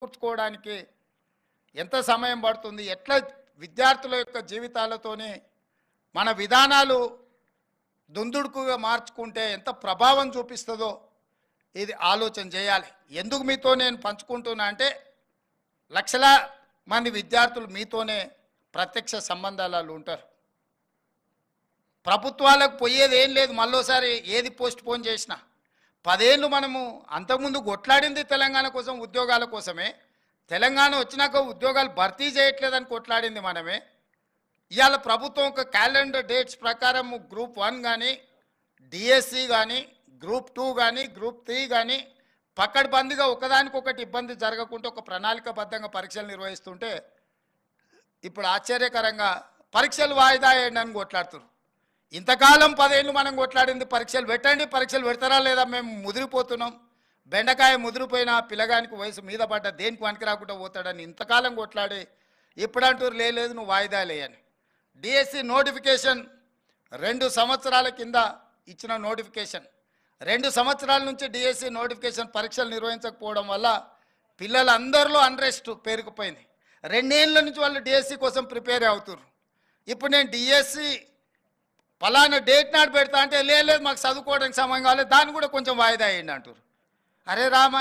సమకూర్చుకోవడానికి ఎంత సమయం పడుతుంది, ఎట్లా విద్యార్థుల యొక్క జీవితాలతోనే మన విధానాలు దుందుడుకుగా మార్చుకుంటే ఎంత ప్రభావం చూపిస్తుందో ఇది ఆలోచన చేయాలి. ఎందుకు మీతో నేను పంచుకుంటున్నా అంటే లక్షల మంది విద్యార్థులు మీతోనే ప్రత్యక్ష సంబంధాలు ఉంటారు. ప్రభుత్వాలకు పోయేది ఏం లేదు, మళ్ళోసారి ఏది పోస్ట్ పోన్ చేసినా 10 ఏళ్ళు మనము అంతకుముందు కొట్లాడింది తెలంగాణ కోసం, ఉద్యోగాల కోసమే. తెలంగాణ వచ్చినాక ఉద్యోగాలు భర్తీ చేయట్లేదని కొట్లాడింది మనమే. ఇవాళ ప్రభుత్వం ఒక క్యాలెండర్ డేట్స్ ప్రకారం గ్రూప్ 1 కానీ, డిఎస్సి కానీ, గ్రూప్ 2 కానీ, గ్రూప్ 3 కానీ పకడ్బందీగా ఒకదానికొకటి ఇబ్బంది జరగకుండా ఒక ప్రణాళికబద్ధంగా పరీక్షలు నిర్వహిస్తుంటే ఇప్పుడు ఆశ్చర్యకరంగా పరీక్షలు వాయిదా వేయండి అని కొట్లాడుతున్నారు. ఇంతకాలం 10 ఏళ్ళు మనం కొట్లాడింది పరీక్షలు పెట్టండి, పరీక్షలు పెడతారా లేదా, మేము ముదిరిపోతున్నాం, బెండకాయ ముదిరిపోయిన పిల్లగానికి వయసు మీద పడ్డ దేనికి పనికి రాకుండా పోతాడని ఇంతకాలం కొట్లాడి ఇప్పుడంటూ లేదు నువ్వు వాయిదా లేయని. డిఎస్సి నోటిఫికేషన్ 2 సంవత్సరాల కింద ఇచ్చిన నోటిఫికేషన్, 2 సంవత్సరాల నుంచి డిఎస్సి నోటిఫికేషన్ పరీక్షలు నిర్వహించకపోవడం వల్ల పిల్లలందరిలో అన్రెస్ట్ పేరుకుపోయింది. 2 ఏళ్ళ నుంచి వాళ్ళు డిఎస్సి కోసం ప్రిపేర్ అవుతున్నారు. ఇప్పుడు నేను డిఎస్సి పలానా డేట్ నాడు పెడతా అంటే లేదు మాకు చదువుకోవడానికి సమయం కావాలి, దాన్ని కూడా కొంచెం వాయిదా వేయండి అంటారు. అరే రామ,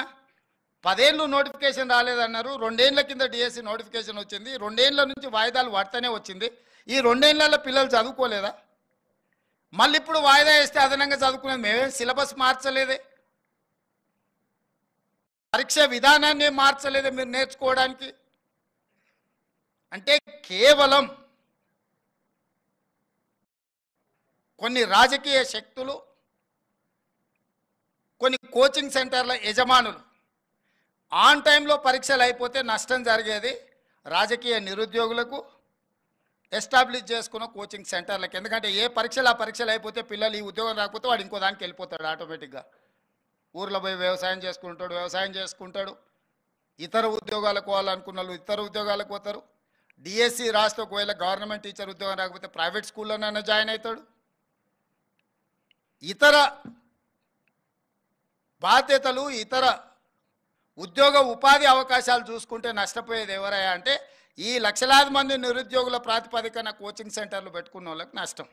10 ఏళ్ళు నోటిఫికేషన్ రాలేదన్నారు, 2 ఏళ్ళ కింద డిఎస్సి నోటిఫికేషన్ వచ్చింది, 2 ఏళ్ళ నుంచి వాయిదాలు పడుతూనే వచ్చింది. ఈ 2 ఏళ్ళలో పిల్లలు చదువుకోలేదా? మళ్ళీ ఇప్పుడు వాయిదా వేస్తే అదనంగా చదువుకునేది మేమేం సిలబస్ మార్చలేదే, పరీక్ష విధానాన్ని మార్చలేదే మీరు నేర్చుకోవడానికి. అంటే కేవలం కొన్ని రాజకీయ శక్తులు, కొన్ని కోచింగ్ సెంటర్ల యజమానులు ఆన్ టైంలో పరీక్షలు అయిపోతే నష్టం జరిగేది రాజకీయ నిరుద్యోగులకు, ఎస్టాబ్లిష్ చేసుకున్న కోచింగ్ సెంటర్లకు. ఎందుకంటే ఏ పరీక్షలు ఆ పరీక్షలు అయిపోతే పిల్లలు ఈ ఉద్యోగం రాకపోతే వాడు ఇంకో దానికి వెళ్ళిపోతాడు ఆటోమేటిక్గా. ఊర్లో పోయి వ్యవసాయం చేసుకుంటాడు, ఇతర ఉద్యోగాలకు పోవాలనుకున్న వాళ్ళు ఇతర ఉద్యోగాలకు పోతారు. డిఎస్సి రాస్తే ఒకవేళ గవర్నమెంట్ టీచర్ ఉద్యోగం రాకపోతే ప్రైవేట్ స్కూల్లోనైనా జాయిన్ అవుతాడు. ఇతర బాధ్యతలు, ఇతర ఉద్యోగ ఉపాధి అవకాశాలు చూసుకుంటే నష్టపోయేది ఎవరయ్యా అంటే ఈ లక్షలాది మంది నిరుద్యోగుల ప్రాతిపదికన కోచింగ్ సెంటర్లు పెట్టుకున్న వాళ్ళకి నష్టం.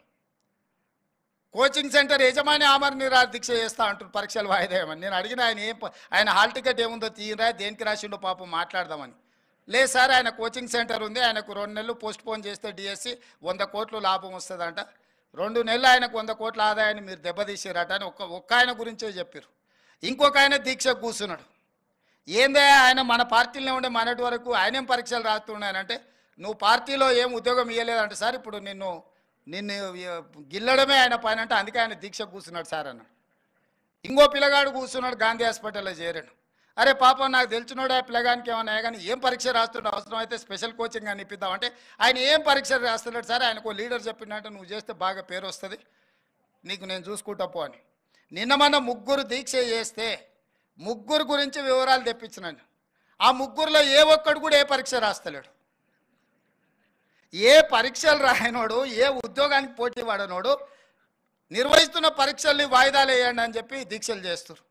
కోచింగ్ సెంటర్ యజమాని ఆమరణ నిరాహార దీక్ష చేస్తా అంటారు పరీక్షలు వాయిదా వేయమని. నేను అడిగిన ఆయన హాల్ టికెట్ ఏముందో తీయరా, దేనికి రాసిండో పాపం మాట్లాడదామని. లేదు సార్, ఆయన కోచింగ్ సెంటర్ ఉంది, ఆయనకు 2 నెలలు పోస్ట్ పోన్ చేస్తే డిఎస్సి 100 కోట్లు లాభం వస్తుందంట, 2 నెలలు ఆయనకు 100 కోట్ల ఆదాయాన్ని మీరు దెబ్బతీసారట అని ఒక్క ఆయన గురించే చెప్పారు. ఇంకొక ఆయన దీక్ష కూర్చున్నాడు. ఏందే ఆయన మన పార్టీలో ఉండే మనటి వరకు ఆయనేం పరీక్షలు రాస్తున్నాయనంటే నువ్వు పార్టీలో ఏం ఉద్యోగం ఇవ్వలేదంటే సార్ ఇప్పుడు నిన్ను గిల్లడమే ఆయన పైన అంటే అందుకే ఆయన దీక్ష కూర్చున్నాడు సార్ అన్నాడు. ఇంకో పిల్లగాడు కూర్చున్నాడు, గాంధీ హాస్పిటల్లో చేరాడు. అరే పాపం నాకు తెలిసినోడు ఆ పిల్లగానికి ఏమన్నా కానీ ఏం పరీక్ష రాస్తున్నాడు, అవసరం అయితే స్పెషల్ కోచింగ్ అని ఇప్పిద్దామంటే ఆయన ఏం పరీక్ష రాస్తున్నాడు సార్, ఆయనకు లీడర్ చెప్పినట్టు నువ్వు చేస్తే బాగా పేరు వస్తుంది, నీకు నేను చూసుకుంటా పో అని. నిన్న మన 3 దీక్ష చేస్తే 3 గురించి వివరాలు తెప్పించినాను. ఆ 3లో ఏ ఒక్కడు కూడా ఏ పరీక్ష రాస్తలేడు. ఏ పరీక్షలు రాయనోడు, ఏ ఉద్యోగానికి పోటీ పడనోడు నిర్వహిస్తున్న పరీక్షల్ని వాయిదాలు వేయండి అని చెప్పి దీక్షలు చేస్తారు.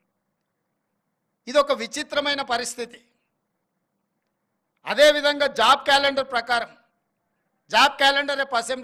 ఇది ఒక విచిత్రమైన పరిస్థితి. అదేవిధంగా జాబ్ క్యాలెండర్ ప్రకారం, జాబ్ క్యాలెండర్ రేపు అసెంబ్లీ